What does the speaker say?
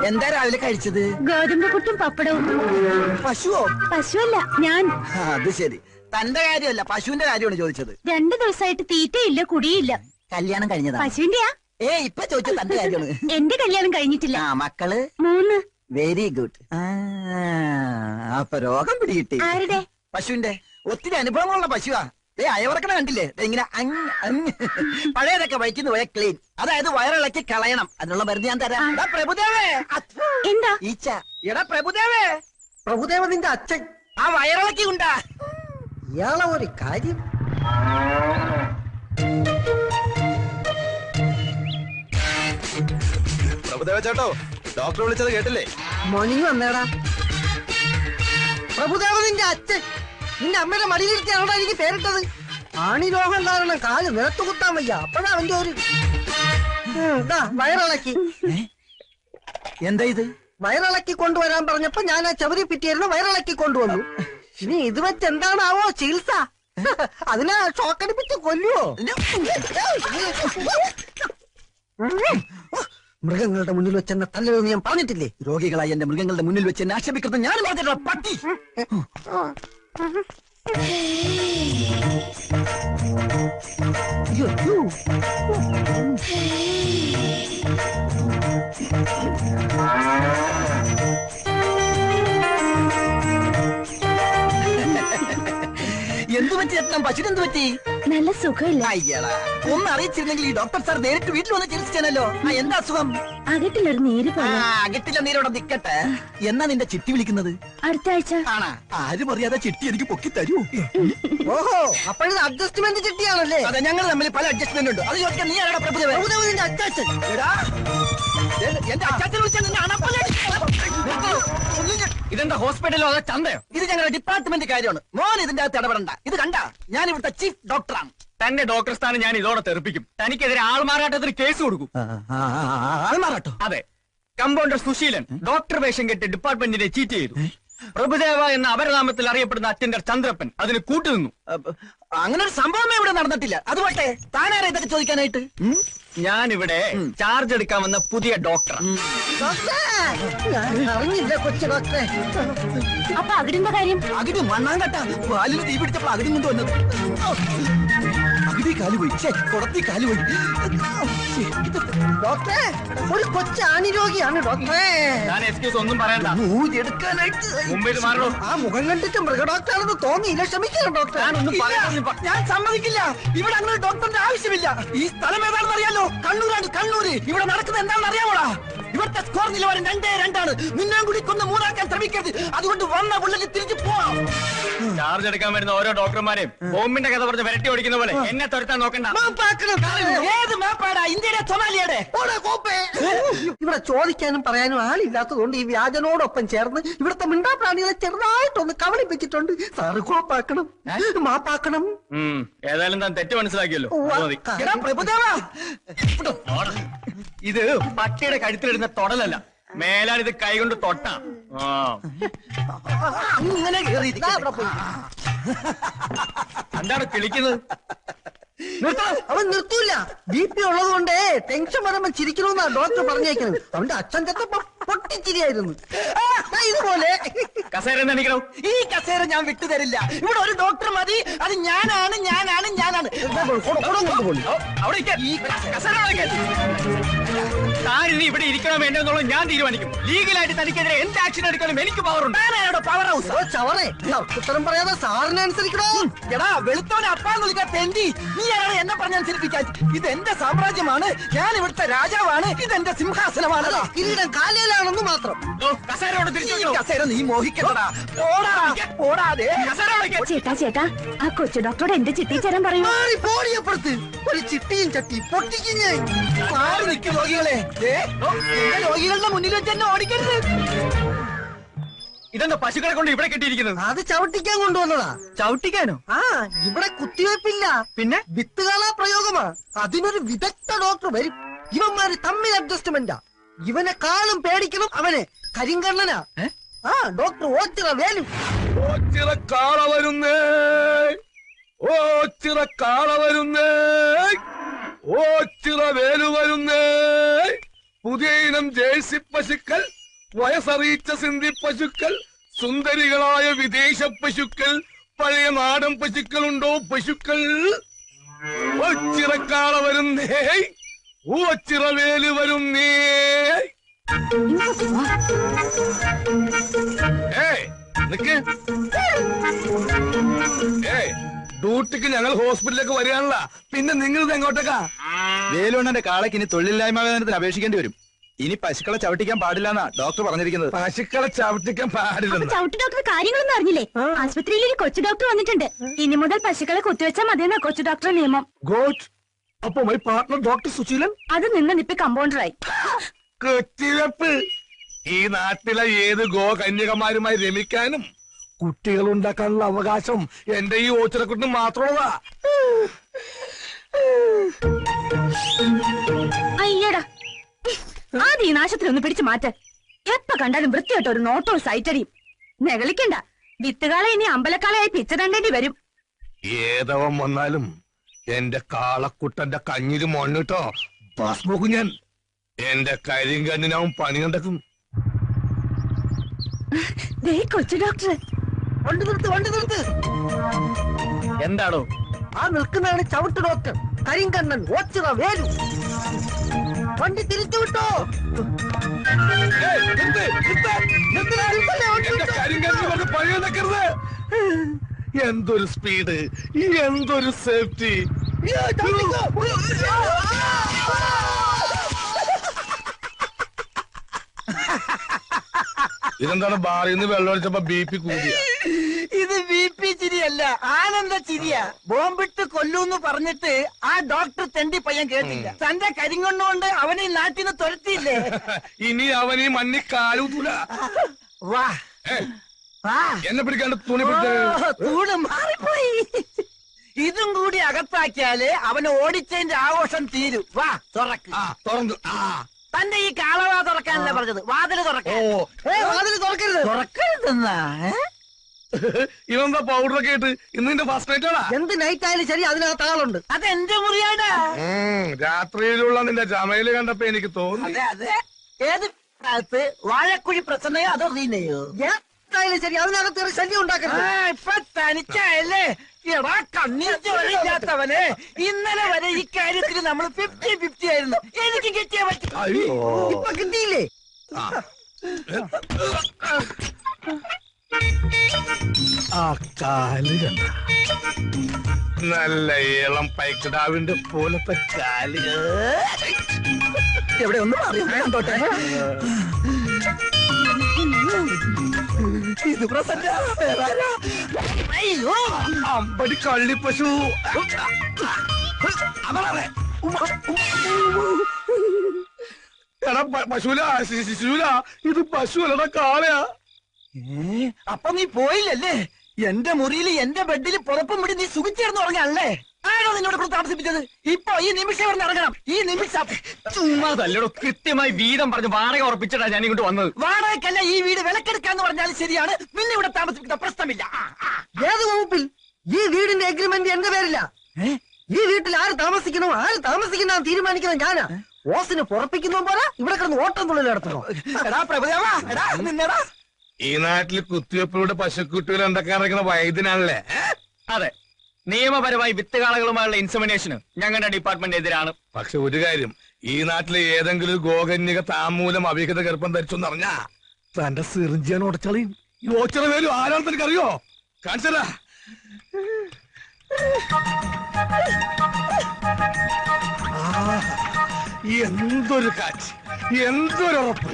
എന്താ രാവിലെ കഴിച്ചത്? ഗോതമ്പ് പുട്ടും പപ്പടവും. പശുവോ? പശുവല്ല, ഞാൻ. അത് ശരി, തന്റെ കാര്യമല്ല പശുവിന്റെ കാര്യമാണ് ചോദിച്ചത്. 2 ദിവസമായിട്ട് തീറ്റയില്ല കുടിയില്ല. കല്യാണം കഴിഞ്ഞതാ? പശുവിന്റെയാ? ഇപ്പൊ ചോദിച്ചത് തന്റെ കാര്യമാണ്. എന്റെ കല്യാണം കഴിഞ്ഞിട്ടില്ല. മക്കള് 3. Very good. അപ്പൊ രോഗം പിടികിട്ടി. ആരുടെ? പശുവിന്റെ. ഒത്തിരി അനുഭവങ്ങളുള്ള പശുവാ. അയവറക്കണ കണ്ടില്ലേ? ഇങ്ങനെ പഴയതൊക്കെ വയറ്റിന്ന് പോയ ക്ലീൻ, അതായത് വയറിളക്കി കളയണം. അതിനുള്ള മരുന്ന് ഞാൻ തരാം. പ്രഭുദേവേ. എന്താ? ഈച്ച. എടാ പ്രഭുദേവേ. പ്രഭുദേവ നിന്റെ അച്ഛൻ. ആ വയറിളക്കി ഉണ്ടാ. ഇയാളെ ഒരു കാര്യം. പ്രഭുദേവ ചേട്ടോ, ഡോക്ടർ വിളിച്ചത് കേട്ടില്ലേ? മോർണിംഗ് വന്നേടാ. പ്രഭുദേവ നിന്റെ അച്ഛൻ. നിന്റെ അമ്മയുടെ മടിയിലിരുത്തിയാണോടാ എനിക്ക് പേരിട്ടത്. ആണി രോഗം കാരണം കാല് നിലത്ത് കുത്താൻ വയ്യ. അപ്പോഴാ അവന്റെ ഒരു വയറിളക്കി. എന്താ ഇത്? വയറിളക്കി കൊണ്ടുവരാൻ പറഞ്ഞപ്പോ ഞാൻ ആ ചവരി പിറ്റിയായിരുന്നു, വയറിളക്കി കൊണ്ടുവന്നു. ഇനി ഇത് വെച്ച് എന്താണാവോ ചികിത്സ? അതിനെ ഷോക്കടിപ്പിച്ച് കൊല്ലുവോ? മൃഗങ്ങളുടെ മുന്നിൽ വെച്ച് എന്നെ തല്ലരുതെന്ന് ഞാൻ പറഞ്ഞിട്ടില്ലേ? രോഗികളായി എന്റെ മൃഗങ്ങളുടെ മുന്നിൽ വെച്ച് എന്നെ ആക്ഷേപിക്കുന്നത് ഞാൻ പറഞ്ഞിട്ടുള്ള പട്ടി. എന്തു പറ്റി എത്താൻ? പശുവിനെന്ത് പറ്റി? നല്ല സുഖമില്ല. അയ്യടാ, ഒന്ന് അറിയിച്ചിരുന്നെങ്കിൽ ഈ ഡോക്ടർ സാർ നേരിട്ട് വീട്ടിൽ വന്ന് ചികിത്സിച്ചാനല്ലോ. എന്താ അസുഖം? അകട്ടിലൊരു നീര് പോലെ. അകട്ടില്ല നീരോടെ നിക്കട്ടെ. എന്നാ നിന്റെ ചിട്ടി വിളിക്കുന്നത്? അടുത്ത ആഴ്ച. ആണാ? ആരും അറിയാതെ ചിട്ടി എനിക്ക് പൊക്കി തരൂ. ഓഹോ, അപ്പോഴത് അഡ്ജസ്റ്റ്മെന്റ് ചിട്ടിയാണല്ലേ? അതെ, ഞങ്ങൾ തമ്മിൽ പല അഡ്ജസ്റ്റ്മെന്റ് ഉണ്ട്. അത് ചോദിക്കാൻ നീ ആരാ? പ്രഭുദേവ. പ്രഭുദേവ നിന്റെ അച്ചാച്ചൻ. എന്റെ അച്ചാച്ചൻ വിളിച്ചാൽ നിന്നെ ഇതെന്താ ഹോസ്പിറ്റലോ അതോ ചന്തയോ? ഇത് ഞങ്ങളുടെ ഡിപ്പാർട്ട്മെന്റ് കാര്യമാണ്. മോൻ ഇതിന്റെ അകത്ത് ഇടപെടണ്ട. ഇത് കണ്ട, ഞാൻ ഇവിടുത്തെ ചീഫ് ഡോക്ടറാണ്. തന്റെ ഡോക്ടർ സ്ഥാനം ഞാൻ ഇതോടെ തെറിപ്പിക്കും. തനിക്കെതിരെ ആൾമാറാട്ടത്തിന് കേസ് കൊടുക്കും. ആൾമാറാട്ടോ? അതെ, കമ്പൗണ്ടർ സുശീലൻ ഡോക്ടർ വേഷം കെട്ടി ഡിപ്പാർട്ട്മെന്റിനെ ചീറ്റ് ചെയ്തു. പ്രഭുദേവ എന്ന അപരനാമത്തിൽ അറിയപ്പെടുന്ന അറ്റൻഡർ ചന്ദ്രപ്പൻ അതിന് കൂട്ടുനിന്നു. അങ്ങനെ ഒരു സംഭവമേ ഇവിടെ നടന്നിട്ടില്ല. അതുപോട്ടെ, താനാരാ ഇതൊക്കെ ചോദിക്കാനായിട്ട്? ഞാനിവിടെ ചാർജ് എടുക്കാൻ വന്ന പുതിയ ഡോക്ടർ. അറിഞ്ഞില്ല കൊച്ചു ഡോക്ടറെ. അപ്പൊ അകിടിന്റെ കാര്യം? അകിടി മണ്ണാങ്കട്ട പാലിൽ തീ പിടിച്ചപ്പോൾ അകിടി കൊണ്ട് വന്നത്. അകിടി കാലുപോയി, കുടത്തി കാലുപോയി. ഡോക്ടറെ, ഒരു കൊച്ചു ആണിരോഗിയാണ് ഡോക്ടറെ. ഞാൻ എക്സ്ക്യൂസ് ഒന്നും പറയണ്ട. എടുക്കാനായിട്ട് മുമ്പിൽ മാറണോ? ആ മുഖം കണ്ടിട്ട് മൃഗഡോക്ടറാണെന്ന് തോന്നിയില്ല. ക്ഷമിക്കണം ഡോക്ടർ. ഞാൻ സമ്മതിക്കില്ല. ഇവിടെ അങ്ങനെ ഡോക്ടറിന്റെ ആവശ്യമില്ല. ഈ സ്ഥലം ഏതാണെന്ന് അറിയാലോ? കണ്ണൂരാണ്, കണ്ണൂര്. ഇവിടെ നടക്കുന്നത് എന്താണെന്ന് അറിയാമോടാ? ഇവിടുത്തെ സ്കോർ നിലവാരം 2-2 നിന്നെ കൂടി കൊന്ന് 3 ശ്രമിക്കരുത്. അതുകൊണ്ട് വന്ന പുള്ളിക്ക് തിരിച്ചു പോവാം. ചാർജ് എടുക്കാൻ വരുന്ന ഓരോ ഡോക്ടർമാരെയും ബോംബിന്റെ കഥ പറഞ്ഞ് വിരട്ടി ഓടിക്കുന്ന പോലെ എന്നെ തുരത്താൻ നോക്കണ്ട. ഏത് മാപ്പാടാ? ഇന്ത്യയുടെ സൊമാലിയുടെ? ഇവിടെ ചോദിക്കാനും പറയാനും ആളില്ലാത്തതുകൊണ്ട് ഈ വ്യാജനോടൊപ്പം ചേർന്ന് ഇവിടുത്തെ മിണ്ടാപ്രാണികളെ ചെറുതായിട്ടൊന്ന് കവളിപ്പിച്ചിട്ടുണ്ട്. സാറ് കോപ്പാക്കണം, മാപ്പാക്കണം. ഏതായാലും താൻ തെറ്റ് മനസ്സിലാക്കിയല്ലോ. ഇത് പട്ടിയുടെ കഴുത്തിലിടുന്ന തൊടലല്ല. മേലാൽ ഇത് കൈകൊണ്ട് തൊട്ടാ. എന്താണ് കിളിക്കുന്നത്? അവൻ നിർത്തൂല. BP ഉള്ളത് കൊണ്ട് ടെൻഷൻ വരുമ്പോ ചിരിക്കണമെന്നാ ഡോക്ടർ പറഞ്ഞേക്കുന്നത്. അവന്റെ അച്ഛൻ ചെത്തപ്പോ പൊട്ടിച്ചിരിയായിരുന്നു. ഇതുപോലെ കസേര എണീക്കണോ? ഈ കസേര ഞാൻ വിട്ടുതരില്ല. ഇവിടെ ഒരു ഡോക്ടർ മതി. അത് ഞാനാണ്. താനിനി ഇവിടെ ഇരിക്കണോ വേണ്ടെന്നുള്ളത് ഞാൻ തീരുമാനിക്കും. ലീഗലായിട്ട് തനിക്കെതിരെ എന്ത് ആക്ഷൻ എടുക്കണം എനിക്ക് പവറുണ്ട്. പവർ ഹൗസ് ചവറേ, ഉത്തരം പറയാതെ സാറിനെ അനുസരിക്കണോ? എടാ വെളുത്തോനെ അപ്പാന്ന് വിളിക്കാൻ തെണ്ടി. നീ ആരാണ് എന്നെ പറഞ്ഞനുസരിപ്പിക്കാൻ? ഇത് എന്റെ സാമ്രാജ്യമാണ്. ഞാൻ ഇവിടുത്തെ രാജാവാണ്. ഇതെന്റെ സിംഹാസനമാണ്. കിരീടം കാലയിലാണെന്ന് മാത്രം. കസേരയോട് തിരിച്ചു കസേര നീ മോഹിക്കണടാ. ഓടാതെ ചേട്ടാ, ആ കൊച്ചു ഡോക്ടറോട് എന്റെ ചിട്ടി ചേരാൻ പറയൂ. പോടിയപ്പുറത്ത് ഒരു ചിട്ടിയും ചട്ടി പൊട്ടിക്കും ഞാൻ. മാറി നിൽക്കും രോഗികളെ. രോഗികളുടെ മുന്നിൽ വെച്ച് എന്നെ ഓടിക്കരുത്. ഇതെന്താ പശുക്കളെ കൊണ്ട് ഇവിടെ കെട്ടിയിരിക്കുന്നത്? അത് ചവിട്ടിക്കാൻ കൊണ്ടുവന്നതാ. ചവിട്ടിക്കാനോ? ഇവിടെ കുത്തിവെപ്പില്ല, പിന്നെ വിത്തുകാളാ പ്രയോഗമാ. അതിനൊരു വിദഗ്ധ ഡോക്ടർ വരും. ഇവന്മാര് തമ്മിൽ അഡ്ജസ്റ്റ്മെന്റാ. ഇവനെക്കാളും പേടിക്കണം അവനെ. കരിങ്കണ്ണനാ. ഡോക്ടർ ഓച്ചിറ വേലു. ഓച്ചിറക്കാള വരുന്നേ, ഓച്ചിറക്കാള വരുന്നേ, ഓച്ചിറ വേലു വരുന്നേ. പുതിയ ഇനം ജേഴ്സി പശുക്കൾ, വയസ്സറിയിച്ച സിന്ധി പശുക്കൾ, സുന്ദരികളായ വിദേശ പശുക്കൾ, പഴയ നാടൻ പശുക്കളുണ്ടോ പശുക്കൾ? ഓച്ചിറക്കാള വരുന്നേ, ഓച്ചിറ വേലു വരുന്നേ. നിക്ക്. ഡ്യൂട്ടിക്ക് ഞങ്ങൾ ഹോസ്പിറ്റലിലേക്ക് വരികയാണല്ല, പിന്നെ നിങ്ങൾ ഇത് എങ്ങോട്ടേക്കാ? വേലുണ്ണന്റെ കാളയ്ക്ക് ഇനി തൊഴിലില്ലായ്മ വേതനത്തിന് അപേക്ഷിക്കേണ്ടി വരും. ഇനി പശുക്കളെ ചവിട്ടിക്കാൻ പാടില്ലെന്നാ ഡോക്ടർ പറഞ്ഞിരിക്കുന്നത്. പശുക്കളെ ചവിട്ടിക്കാൻ പാടില്ലെന്ന്. ചവിട്ടി ഡോക്ടർ കാര്യങ്ങളൊന്നും അറിഞ്ഞില്ലേ? ആശുപത്രിയിൽ ഒരു കൊച്ചു ഡോക്ടർ വന്നിട്ടുണ്ട്. ഇനി മുതൽ പശുക്കളെ കുത്തിവെച്ചാൽ മതിയെന്നാ കൊച്ചു ഡോക്ടർ നിയമം. ഗോഡ്. അപ്പൊ മൈ പാർട്ണർ ഡോക്ടർ സുശീലൻ അത് നിന്ന് നിപ്പി കമ്പൗണ്ടറായി. കുത്തിവെപ്പ്. ഈ നാട്ടിലെ ഏത് കന്യകമാരുമായി രമിക്കാനും കുട്ടികൾ ഉണ്ടാക്കാനുള്ള അവകാശം എന്റെ ഈ ഓച്ചിറക്കുട്ടിന് മാത്രമുള്ളതാ. അയ്യടാ, ആദ്യം ഈ നാശത്തിൽ ഒന്ന് പിടിച്ചു മാറ്റ. എപ്പ കണ്ടാലും വൃത്തിയായിട്ട് ഒരു നോട്ടവും സൈറ്റടിയും. നെകളിക്കണ്ട, വിത്തുകാളെ ഇനി അമ്പലക്കാളയായി പിച്ചതണ്ടേണ്ടി വരും. ഏതവൻ വന്നാലും എന്റെ കാളക്കുട്ടന്റെ കഞ്ഞില് മണ്ണിട്ടോ ഭസ്മോക്കും ഞാൻ. എന്റെ കരിങ്കണ്ണിനാവും പണി കണ്ടെത്തും. കൊച്ചു ഡോക്ടർ. വണ്ടി നിർത്ത്, വണ്ടി നിർത്ത്. എന്താണോ ആ നിൽക്കുന്നതാണ് ചവിട്ട് ഡോക്ടർ കരിങ്കണ്ണൻ, ഓച്ചിറ വേലു. വണ്ടി തിരിച്ചു വിട്ടോ. പണി കണ്ടെക്കരുത്. എന്തൊരു സ്പീഡ്, എന്തൊരു സേഫ്റ്റി. ഇതെന്താണ് ബാറിൽ നിന്ന് വെള്ളം ഒഴിച്ചപ്പോ BP കൂടിയ? ഇത് BP ചിരിയല്ല, ആനന്ദ ചിരിയാ. ബോംബിട്ട് കൊല്ലൂന്ന് പറഞ്ഞിട്ട് ആ ഡോക്ടർ തെണ്ടി പയ്യൻ കേട്ടില്ല. തന്റെ കരിങ്കൊണ്ടുകൊണ്ട് അവനെ ഈ നാട്ടിൽ നിന്ന് തുരത്തിയില്ലേ? ഇനി അവനീ മണ്ണി കാലൂത്തൂല. വാ എന്നെ പിടിക്കാണ്ട് തുണി പിടിച്ച തൂണ് മാറിപ്പോയി. ഇതും കൂടി അകത്താക്കിയാല് അവന് ഓടിച്ചതിന്റെ ആഘോഷം തീരും. വാ തുറക്ക്. തുറന്നു. തന്റെ ഈ കാളവാ തുറക്കാനല്ലേ പറഞ്ഞത്? വാതില് തുറക്കാൻ. വാതിൽ തുറക്കരുത്. തുറക്കരുതെന്നാ? ഇവന്താ പൗഡറൊക്കെ ഇട്ട് ഇന്നിന്റെ ഫസ്റ്റ് നൈറ്റ് ആണാ? എന്ത് നൈറ്റ് ആയാലും ശരി, അതിനകത്ത് ആളുണ്ട്. അതെന്റെ മുറിയാടാ. രാത്രിയിലുള്ള നിന്റെ ചമയില് കണ്ടപ്പോ എനിക്ക് തോന്നി. അതെ അതെ. ഏത് ഭാഗത്ത്? വാഴക്കുഴി പ്രസന്നയോ അതോ റീനയോ? എന്തായാലും ശരി, അതിനകത്ത് ഒരു ശല്യം ഉണ്ടാക്കരുത്. ഇപ്പൊ തനിച്ചായല്ലേ? എടാ കണ്ണീർ ചോരയില്ലാത്തവനെ, ഇന്നലെ വരെ ഈ കാര്യത്തിൽ നമ്മൾ 50-50 ആയിരുന്നു. എനിക്ക് കിട്ടിയ പറ്റും. ഇപ്പൊ കിട്ടിയില്ലേ? ആ കാല് കണ്ട നല്ല ഇളം പൈക്കിടാവിന്റെ പോലത്തെ കാല്. എവിടെ ഒന്ന് അറിയോട്ടെ. ഇത് പ്രസന്ന. അയ്യോ, അമ്പടി കള്ളിപ്പശു. എടാ പശുല, ശിശുല, ഇത് പശു അല്ലടാ കാളയാ. അപ്പൊ നീ പോയില്ലല്ലേ? എന്റെ മുറിയിൽ എന്റെ ബെഡിൽ പുറപ്പും വിടി നീ സുഖിച്ചേർന്ന് ഉറങ്ങാണല്ലേ? ആണോ നിന്നോട് കൂടെ താമസിപ്പിച്ചത്? ഇപ്പൊ ഈ നിമിഷം ഇവിടെ ഇറങ്ങണം. ഈ നിമിഷം. ചുമ്മാതല്ലടോ, കൃത്യമായി വീതം പറഞ്ഞ് വാടക ഉറപ്പിച്ചിട്ടാ ഞാൻ ഇങ്ങോട്ട് വന്നത്. വാടകയ്ക്കല്ല, ഈ വീട് വിലക്കെടുക്കാന്ന് പറഞ്ഞാലും ശരിയാണ്. നിന്നെ ഇവിടെ താമസിപ്പിക്കുന്ന പ്രശ്നമില്ല. ഏത് വകുപ്പിൽ? ഈ വീടിന്റെ എഗ്രിമെന്റ് എന്റെ പേരില്ല. ഈ വീട്ടിൽ ആര് താമസിക്കണോ ആര് താമസിക്കുന്ന തീരുമാനിക്കുന്നത് ഞാനാ. ഓസിന് പുറപ്പിക്കുന്ന പോലെ ഇവിടെ കിടന്ന് ഓട്ടം തുള്ളൽ നടത്തണോ? എടാ പ്രഭുദേവാ, എടാ നിന്നെടാ. ഈ നാട്ടിൽ കുത്തിവെപ്പിലൂടെ പശുക്കുട്ടികൾ ഉണ്ടാക്കാൻ ഇറങ്ങുന്ന വൈദ്യനാണല്ലേ? അതെ, നിയമപരമായി വിത്തുകാളകളുമായുള്ള ഇൻസെമിനേഷന് ഞങ്ങളുടെ ഡിപ്പാർട്ട്മെന്റ് എതിരാണ്. പക്ഷെ ഒരു കാര്യം, ഈ നാട്ടിലെ ഏതെങ്കിലും ഒരു ഗോകന്യക താമൂലം അവിഹിത ഗർഭം ധരിച്ചെന്നറിഞ്ഞാ തന്റെ സിറിഞ്ചിയാൻ ഉടച്ചളയും. ഈ ഓച്ചിറ വേലു ആരാണെന്ന് എനിക്കറിയോ? കാണിച്ചതാ. എന്തൊരു കാറ്റ്, എന്തൊരു ഉറപ്പ്.